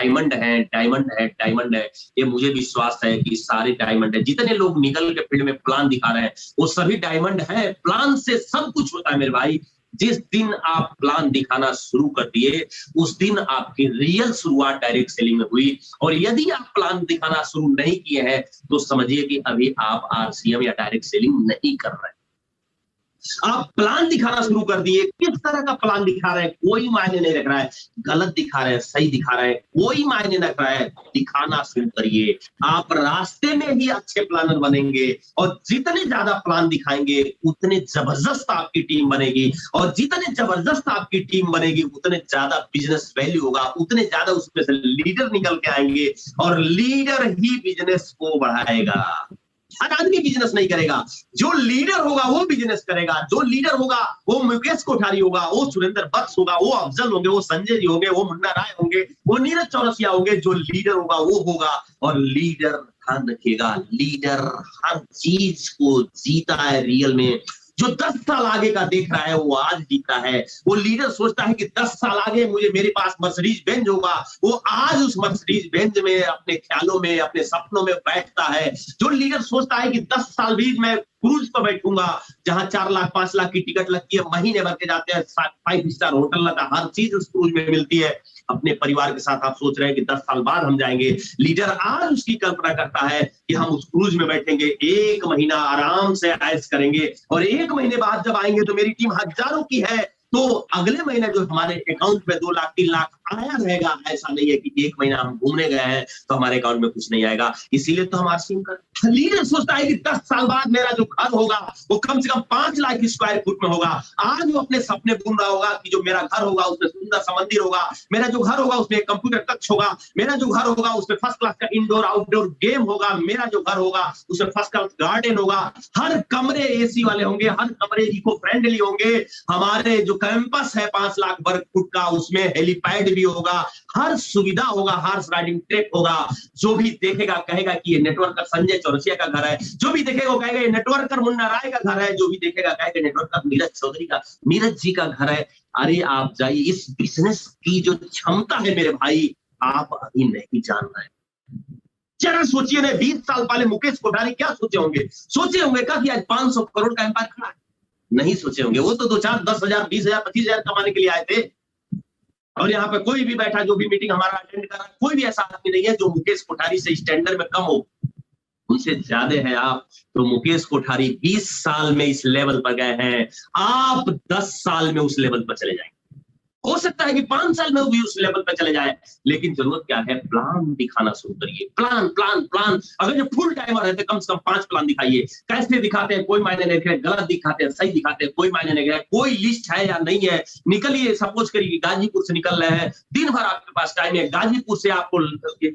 Diamond है, diamond है, diamond है, ये मुझे विश्वास है कि सारे डायमंड है। जितने लोग निकल के फील्ड में प्लान दिखा रहे हैं वो सभी डायमंड है। प्लान से सब कुछ होता है मेरे भाई। जिस दिन आप प्लान दिखाना शुरू कर दिए उस दिन आपकी रियल शुरुआत डायरेक्ट सेलिंग में हुई। और यदि आप प्लान दिखाना शुरू नहीं किए हैं तो समझिए कि अभी आप आरसीएम या डायरेक्ट सेलिंग नहीं कर रहे हैं। आप प्लान दिखाना शुरू कर दिए। किस तरह का प्लान दिखा रहे हैं कोई मायने नहीं रख रहा है, गलत दिखा रहे हैं, सही दिखा रहे हैं, कोई मायने नहीं रख रहा है। दिखाना शुरू करिए, आप रास्ते में ही अच्छे प्लानर बनेंगे। और जितने ज्यादा प्लान दिखाएंगे उतने जबरदस्त आपकी टीम बनेगी। और जितने जबरदस्त आपकी टीम बनेगी उतने ज्यादा बिजनेस वैल्यू होगा, उतने ज्यादा उसमें से लीडर निकल के आएंगे और लीडर ही बिजनेस को बढ़ाएगा। हर आदमी बिजनेस नहीं करेगा, जो लीडर होगा वो बिजनेस करेगा। जो लीडर होगा वो मुकेश कोठारी होगा, वो सुरेंद्र बख्श होगा, वो अफजल होंगे, वो संजय जी होंगे, वो मुन्ना राय होंगे, वो नीरज चौरसिया होंगे। जो लीडर होगा वो होगा। और लीडर ध्यान रखिएगा, लीडर हर चीज को जीता है रियल में। जो 10 साल आगे का देख रहा है वो आज जीता है। वो लीडर सोचता है कि 10 साल आगे मुझे मेरे पास मर्सिडीज बेंज होगा, वो आज उस मर्सिडीज बेंज में अपने ख्यालों में अपने सपनों में बैठता है। जो लीडर सोचता है कि 10 साल भी मैं क्रूज पर बैठूंगा जहां 4 लाख 5 लाख की टिकट लगती है, महीने भर के जाते हैं, 5 स्टार होटल लगता है, हर चीज उस क्रूज में मिलती है। अपने परिवार के साथ आप सोच रहे हैं कि 10 साल बाद हम जाएंगे। लीडर आज उसकी कल्पना करता है कि हम उस क्रूज में बैठेंगे, 1 महीना आराम से ऐश करेंगे और 1 महीने बाद जब आएंगे तो मेरी टीम हजारों की है, तो अगले महीने जो हमारे अकाउंट में 2 लाख 3 लाख आया रहेगा। ऐसा नहीं है कि 1 महीना हम घूमने गए हैं तो हमारे अकाउंट में कुछ नहीं आएगा। इसीलिए तो हम आरसीएम कर। लीडर सोचता है कि 10 साल बाद मेरा जो घर होगा वो कम से कम 5 लाख स्क्वायर फुट में होगा। आज वो अपने सपने बुन रहा होगा कि जो मेरा घर होगा उसमें सुंदर सा मंदिर होगा, मेरा जो घर होगा उसमें कंप्यूटर कक्ष होगा, मेरा जो घर होगा उसमें फर्स्ट क्लास का इंडोर आउटडोर गेम होगा, मेरा जो घर होगा उसमें फर्स्ट क्लास गार्डन होगा, हर कमरे एसी वाले होंगे, हर कमरे इको फ्रेंडली होंगे। हमारे जो कैंपस है 5 लाख वर्ग फुट का उसमें हेलीपैड भी होगा, हर सुविधा होगा, हॉर्स राइडिंग ट्रैक होगा। जो भी देखेगा कहेगा कि ये नेटवर्कर संजय चौरसिया का घर है, जो भी देखेगा वो कहेगा ये नेटवर्कर मुन्ना राय का घर है, जो भी देखेगा कहेगा नेटवर्कर नीरज चौधरी का, नीरज जी का घर है। अरे आप जाइए, इस बिजनेस की जो क्षमता है मेरे भाई आप अभी नहीं जान रहे। जरा सोचिए ना, 20 साल पहले मुकेश कोठारी क्या सोचे होंगे? सोचे होंगे क्या कि आज 500 करोड़ का एम्पायर खड़ा है? नहीं सोचे होंगे। वो तो 2-4 10,000 20,000 25,000 कमाने के लिए आए थे। और यहाँ पे कोई भी बैठा, जो भी मीटिंग हमारा अटेंड कर रहा है, कोई भी ऐसा आदमी नहीं है जो मुकेश कोठारी से स्टैंडर्ड में कम हो। उनसे ज्यादा है आप। तो मुकेश कोठारी 20 साल में इस लेवल पर गए हैं, आप 10 साल में उस लेवल पर चले जाएंगे। हो सकता है कि 5 साल में वो भी उस लेवल पर चले जाए, लेकिन जरूरत क्या है? प्लान दिखाना शुरू करिए। Plan plan plan. अगर जो फुल टाइमर है तो कम से कम 5 प्लान दिखाइए। कैसे दिखाते हैं कोई मायने नहीं रख रहे, गलत दिखाते हैं सही दिखाते हैं कोई मायने नहीं रख रहे। कोई लिस्ट है या नहीं है, निकलिए। सपोज करिए गाजीपुर से निकल रहे हैं, दिन भर आपके पास टाइम है, गाजीपुर से आपको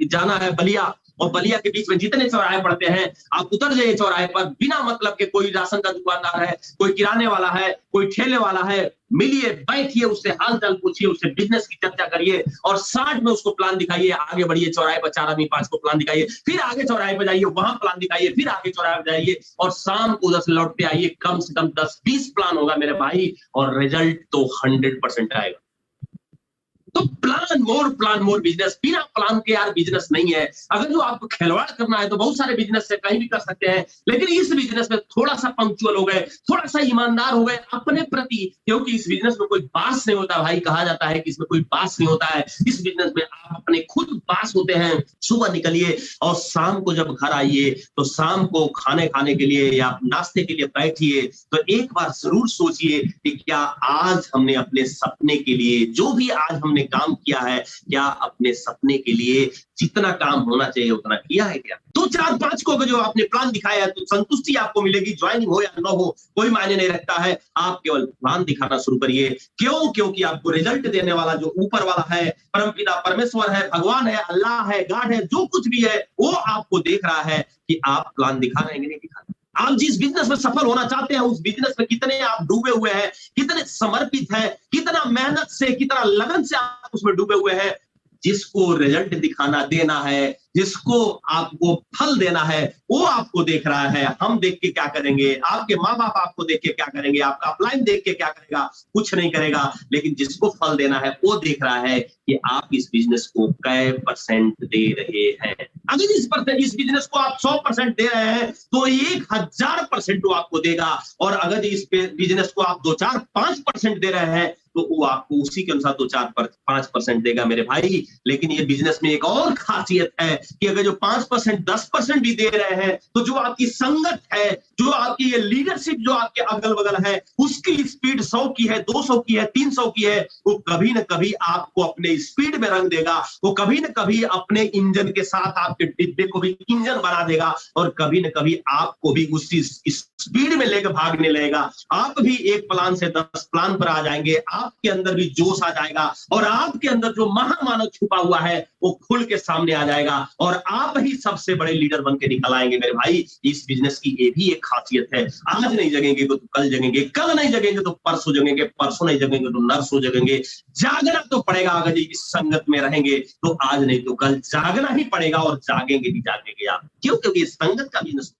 जाना है बलिया, और बलिया के बीच में जितने चौराहे पड़ते हैं आप उतर जाइए चौराहे पर। बिना मतलब के कोई राशन का दुकानदार है, कोई किराने वाला है, कोई ठेले वाला है, मिलिए, बैठिए, उससे हाल चाल पूछिए, उससे बिजनेस की चर्चा करिए और 60 में उसको प्लान दिखाइए। आगे बढ़िए, चौराहे पर 4 आदमी 5 को प्लान दिखाइए, फिर आगे चौराहे पर जाइए, वहां प्लान दिखाइए, फिर आगे चौराहे पर जाइए और शाम को 10 लौटते आइए। कम से कम 10-20 प्लान होगा मेरे भाई और रिजल्ट तो 100% आएगा। तो प्लान मोर बिजनेस। बिना प्लान के यार बिजनेस नहीं है। अगर जो आपको खिलवाड़ करना है तो बहुत सारे बिजनेस से कहीं भी कर सकते हैं, लेकिन इस बिजनेस में थोड़ा सा पंक्चुअल हो गए, थोड़ा सा ईमानदार हो गए अपने प्रति, क्योंकि इस बिजनेस में कोई बास नहीं होता भाई। कहा जाता है कि इसमें कोई बास नहीं होता है। इस बिजनेस में आप अपने खुद बास होते हैं। सुबह निकलिए और शाम को जब घर आइए तो शाम को खाने के लिए या नाश्ते के लिए बैठिए तो एक बार जरूर सोचिए कि क्या आज हमने अपने सपने के लिए, जो भी आज हमने काम किया है, क्या अपने सपने के लिए जितना काम होना चाहिए उतना किया है क्या? 2 4 5 को जो आपने प्लान दिखाया है तो संतुष्टि आपको मिलेगी। ज्वाइनिंग हो या न हो कोई मायने नहीं रखता है। आप केवल प्लान दिखाना शुरू करिए। क्यों? क्योंकि आपको रिजल्ट देने वाला जो ऊपर वाला है, परमपिता परमेश्वर है, भगवान है, अल्लाह है, गॉड है, जो कुछ भी है वो आपको देख रहा है कि आप प्लान दिखा रहे हैं कि नहीं दिखा रहे। आप जिस बिजनेस में सफल होना चाहते हैं उस बिजनेस में कितने आप डूबे हुए हैं, कितने समर्पित हैं, कितना मेहनत से, कितना लगन से आप उसमें डूबे हुए हैं। जिसको रिजल्ट दिखाना देना है, जिसको आपको फल देना है, वो आपको देख रहा है। हम देख के क्या करेंगे, आपके माँ बाप आपको देख के क्या करेंगे, आपका अपलाइन देख के क्या करेगा, कुछ नहीं करेगा। लेकिन जिसको फल देना है वो देख रहा है कि आप इस बिजनेस को कै % दे रहे हैं। अगर इस बिजनेस को आप 100% दे रहे हैं तो 1000% वो आपको देगा। और अगर इस बिजनेस को आप 2, 4, 5% दे रहे हैं तो वो आपको उसी के अनुसार 2, 4, 5% देगा मेरे भाई। लेकिन ये बिजनेस में एक और खासियत है कि अगर जो 5%, 10% भी दे रहे हैं तो जो आपकी संगत है, जो आपकी ये लीडरशिप जो आपके अगल बगल है, उसकी स्पीड 100 की है, 200 की है, 300 की है, वो कभी ना कभी आपको अपने स्पीड में रंग देगा। वो कभी ना कभी अपने इंजन के साथ आपके डिब्बे को भी इंजन बना देगा और कभी ना कभी आपको भी उसी स्पीड में लेकर भागने लगेगा। आप भी एक प्लान से 10 प्लान पर आ जाएंगे, आपके अंदर भी जोश आ जाएगा और आपके अंदर जो महामानव छुपा हुआ है वो खुल के सामने आ जाएगा और आप ही सबसे बड़े लीडर बन के निकल आएंगे मेरे भाई। इस बिजनेस की ये भी एक खासियत है, आज नहीं जगेंगे तो कल जगेंगे, कल नहीं जगेंगे तो परसों जगेंगे, परसों नहीं जगेंगे तो नरसों जगेंगे। जागना तो पड़ेगा, अगर इस संगत में रहेंगे तो आज नहीं तो कल जागना ही पड़ेगा और जागेंगे भी जागेंगे आप। क्यों? क्योंकि संगत का बिजनेस